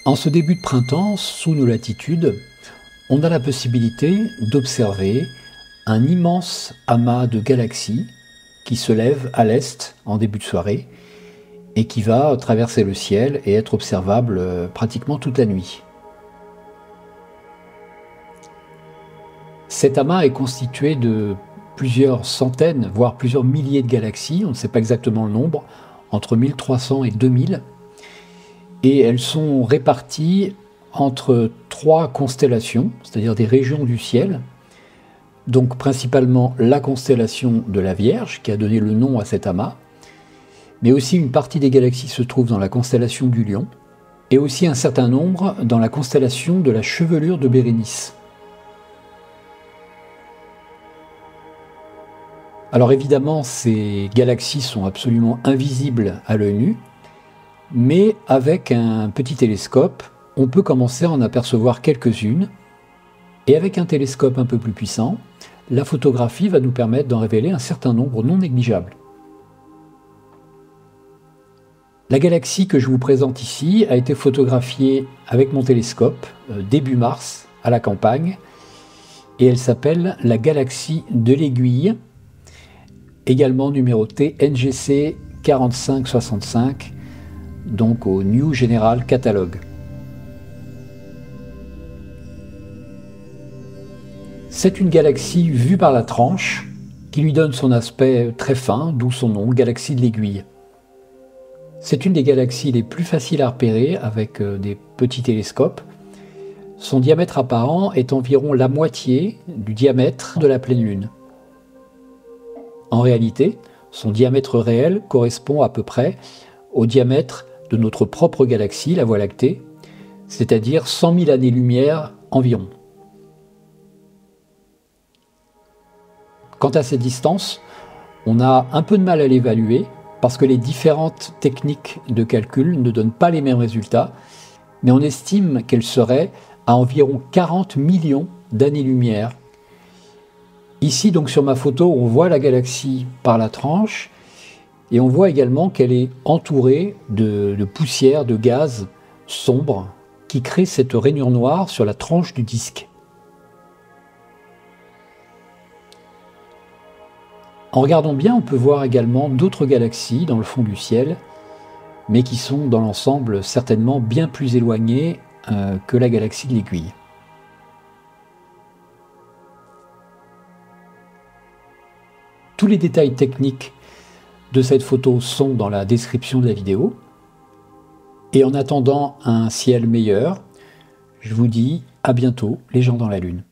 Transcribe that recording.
En ce début de printemps, sous nos latitudes, on a la possibilité d'observer un immense amas de galaxies qui se lève à l'est en début de soirée et qui va traverser le ciel et être observable pratiquement toute la nuit. Cet amas est constitué de plusieurs centaines, voire plusieurs milliers de galaxies, on ne sait pas exactement le nombre, entre 1300 et 2000, et elles sont réparties entre 3 constellations, c'est-à-dire des régions du ciel, donc principalement la constellation de la Vierge, qui a donné le nom à cet amas, mais aussi une partie des galaxies se trouve dans la constellation du Lion, et aussi un certain nombre dans la constellation de la Chevelure de Bérénice. Alors évidemment, ces galaxies sont absolument invisibles à l'œil nu, mais avec un petit télescope, on peut commencer à en apercevoir quelques-unes, et avec un télescope un peu plus puissant, la photographie va nous permettre d'en révéler un certain nombre non négligeable. La galaxie que je vous présente ici a été photographiée avec mon télescope début mars à la campagne, et elle s'appelle la galaxie de l'Aiguille, également numérotée NGC 4565, donc au New General Catalogue. C'est une galaxie vue par la tranche qui lui donne son aspect très fin, d'où son nom, galaxie de l'Aiguille. C'est une des galaxies les plus faciles à repérer avec des petits télescopes. Son diamètre apparent est environ la moitié du diamètre de la pleine Lune. En réalité, son diamètre réel correspond à peu près au diamètre de notre propre galaxie, la Voie lactée, c'est-à-dire 100 000 années-lumière environ. Quant à cette distance, on a un peu de mal à l'évaluer parce que les différentes techniques de calcul ne donnent pas les mêmes résultats, mais on estime qu'elle serait à environ 40 millions d'années-lumière. Ici, donc sur ma photo, on voit la galaxie par la tranche et on voit également qu'elle est entourée de poussière, de gaz sombre qui crée cette rainure noire sur la tranche du disque. En regardant bien, on peut voir également d'autres galaxies dans le fond du ciel, mais qui sont dans l'ensemble certainement bien plus éloignées que la galaxie de l'Aiguille. Tous les détails techniques de cette photo sont dans la description de la vidéo. Et en attendant un ciel meilleur, je vous dis à bientôt, les gens dans la Lune.